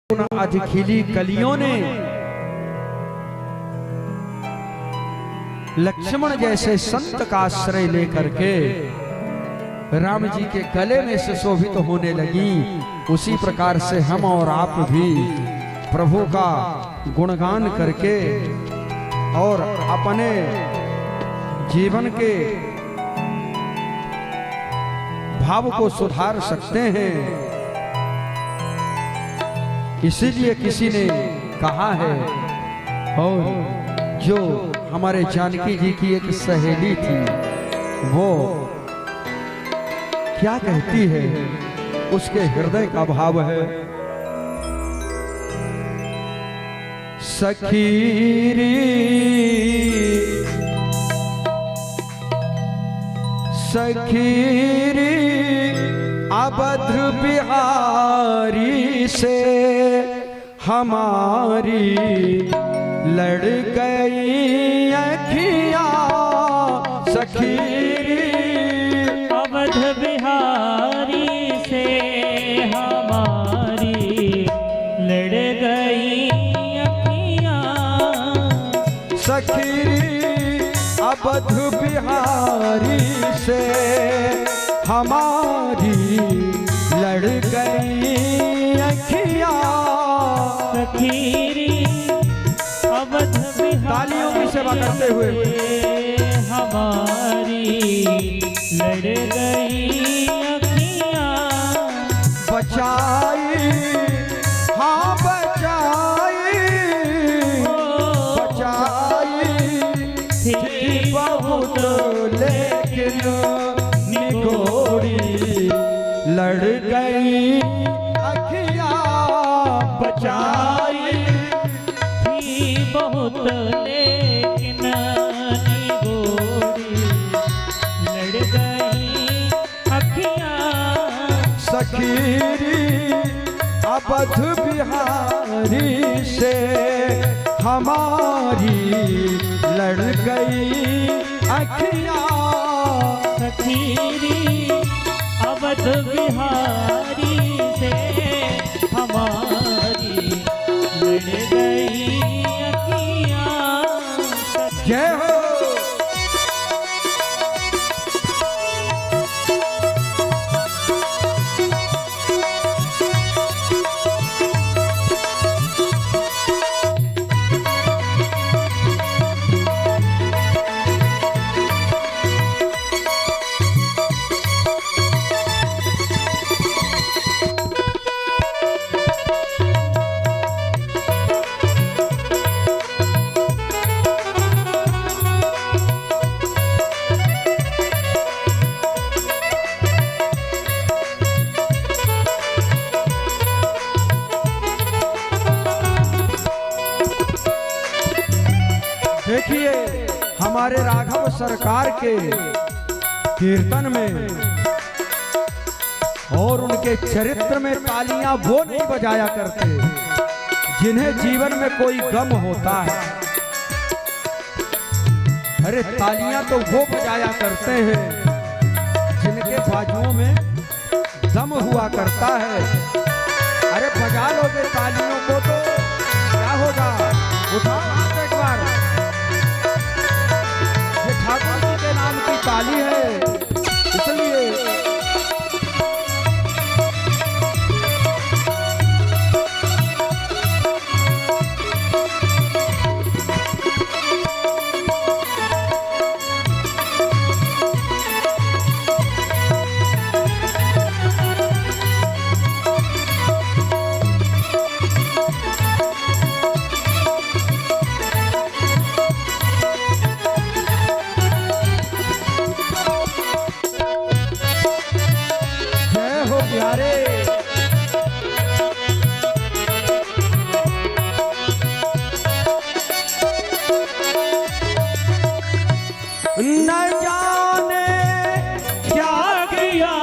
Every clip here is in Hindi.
आज खिली कलियों ने लक्ष्मण जैसे संत का आश्रय लेकर के राम जी के गले में सुशोभित होने लगी। उसी प्रकार से हम और आप भी प्रभु का गुणगान करके और अपने जीवन के भाव को सुधार सकते हैं। इसीलिए किसी ने कहा है, और जो हमारे जानकी जी की एक सहेली थी वो क्या कहती है, उसके हृदय का भाव है, सखीरी सखीरी अवध बिहारी से हमारी लड़ गई अखियां। सखीरी अवध बिहारी से हमारी लड़ गई अखियां। सखीरी अवध बिहारी से हमारी लड़ गई अखियां। सखीरी अवध तालियों की सेवा करते हुए हमारी लड़ गई अखियां। बचाई हाँ बचाई थी बहुत लेकिन निगोरी लड़ गई अखियां। बचाई थी बहुत लेकिन निगोरी लड़ गई अखियां। सखीरी अवध बिहारी से हमारी लड़ गई अखियां। सखीरी अवध बिहारी से हमारी लड़ गई अखियां। जय हो। देखिए हमारे राघव सरकार के कीर्तन में और उनके चरित्र में तालियां वो नहीं बजाया करते जिन्हें जीवन में कोई गम होता है। अरे तालियां तो वो बजाया करते हैं जिनके बाजुओं में दम हुआ करता है। अरे बजा लोगे तालियों को तो क्या होगा, उठाओ हाथ एक बार। ठाकुर जी के नाम की ताली है, इसलिए न जाने क्या किया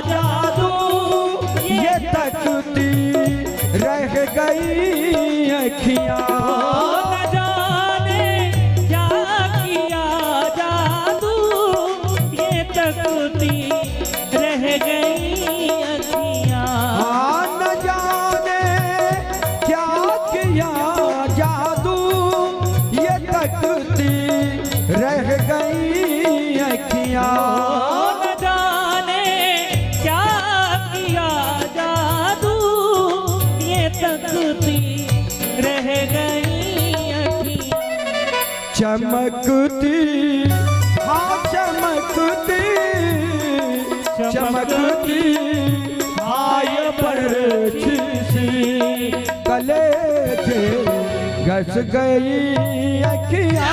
जादू ये तकती रह गई अखियां। न जाने क्या किया जादू ये तकती रह गई अखियां। न जाने चमकती रह गई अखियाँ। चमकती, हाँ चमकती, चमकती हाय बरछी सी गले से घस गई अखियाँ।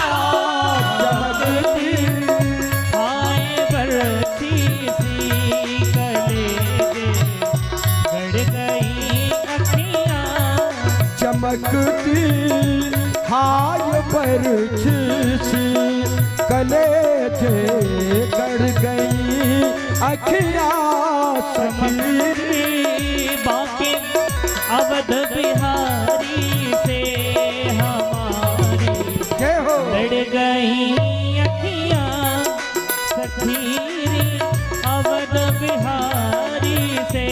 चमकती हाय बरछी सी गले से गड़ गई अखियाँ। चमकती हाय बरछी सी गले से गड़ गई अखियाँ। सखी बाके अवध बिहारी से हमारी के हो लड़ गई अखियाँ। सखी अवध बिहारी से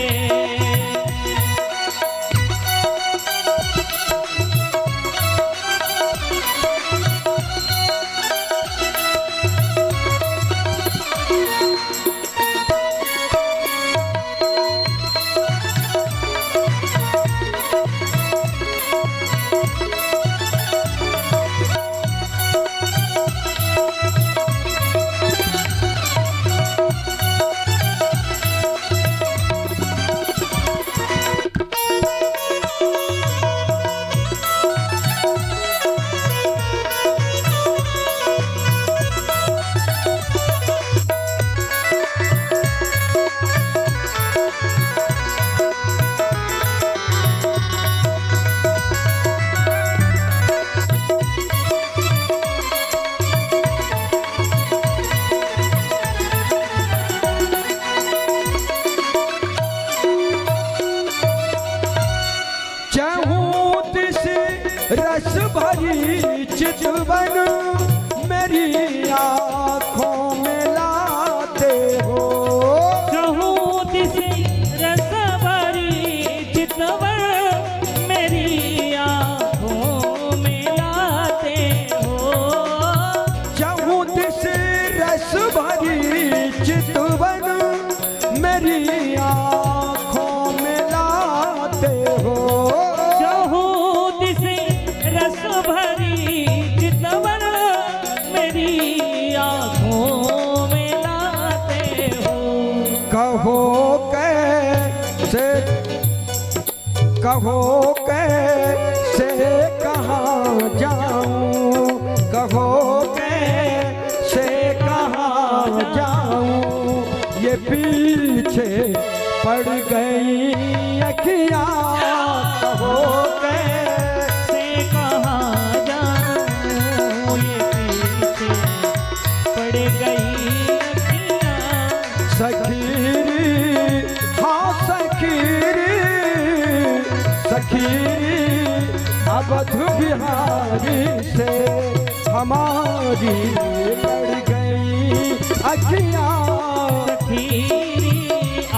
रस भरी चितवन मेरी आँखों में लाते हो। कहूँ दिसे रस भरी चितवन मेरी आँखों में लाते हो। चाहूँ दिस रस भरी चितवन मेरी आँखों में लाते हो। रस भरी चितवन मेरी आँखों में लाते हो। कहो कैसे कहाँ जाऊँ, कहो कैसे कहाँ जाऊँ, ये पीछे पड़ गई अखियाँ। कहो सखीरी, हाँ सखीरी, सखीरी अवध बिहारी से हमारी लड़ गई अखियाँ। सखीरी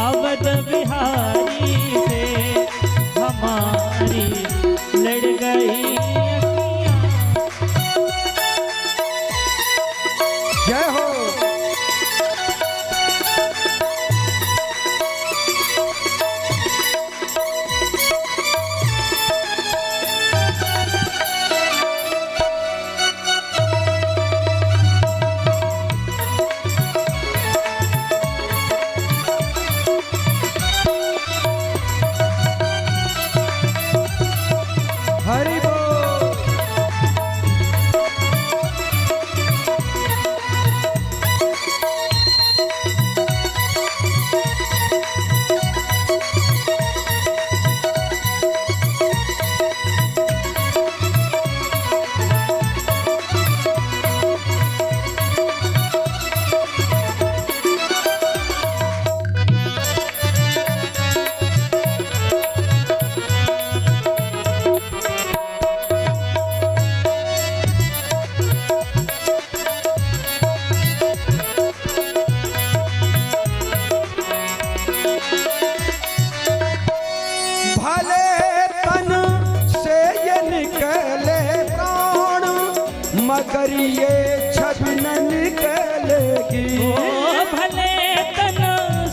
अवध बिहारी से हमारी लड़ गई अखियाँ। जय हो। हरि बोल। मगर ये छवि न निकलेगी। ओ भले तन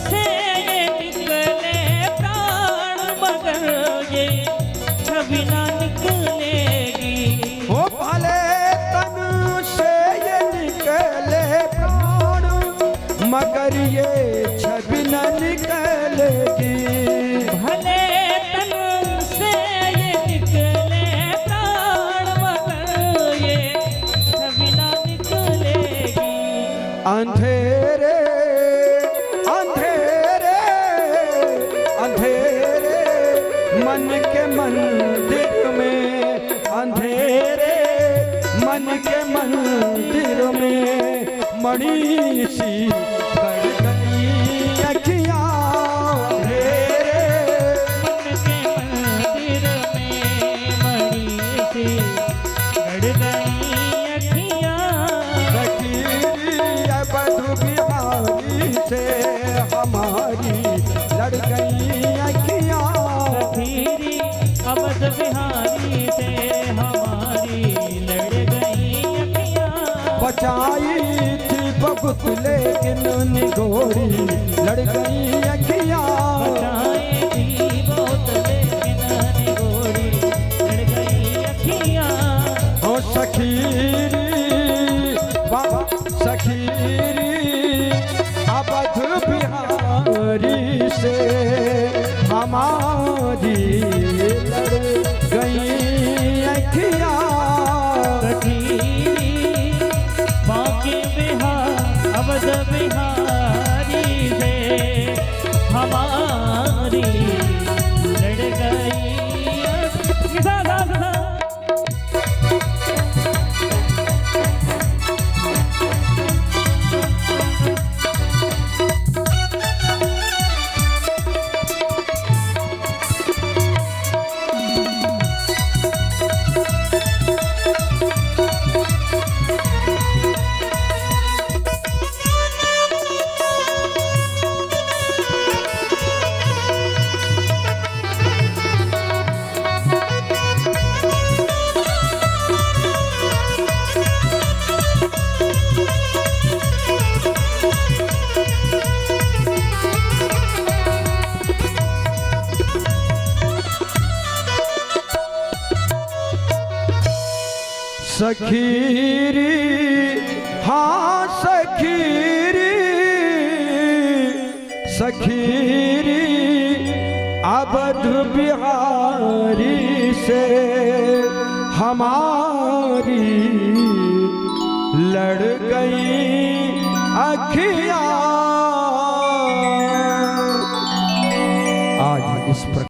से ये निकले प्राण मगर ये छवि ना निकलेगी। ओ भले तन से ये निकले प्राण, मगर ये छवि न निकलेगी। भले तन से ये निकले प्राण, मगर ये छवि ना निकलेगी। अंधेरे अंधेरे अंधेरे मन के मंदिर में, अंधेरे मन के मंदिर में मणि सी गड़ गई अखियाँ। अंधेरे मन के मंदिर में मणि सी गड़ गई अखियाँ। सखी बधु बिहारी से हमारी लड़ गई अखियाँ। सखीरी अवध बिहारी से हमारी लड़ गई अखियाँ। बचाई थी बहुत लेकिन निगोरी लड़ गई अखियाँ। बचाए थी बहुत लेकिन निगोरी लड़ गई अखियाँ। ओ सखीरी सखीरी अवध बिहारी से हमारी लड़ गई अखियाँ। सखीरी बांके बिहार अवध बिहारी से हमारी लड़ गई अखियाँ। सखीरी हाँ सखीरी सखीरी अवध बिहारी से हमारी लड़ गई अखियाँ।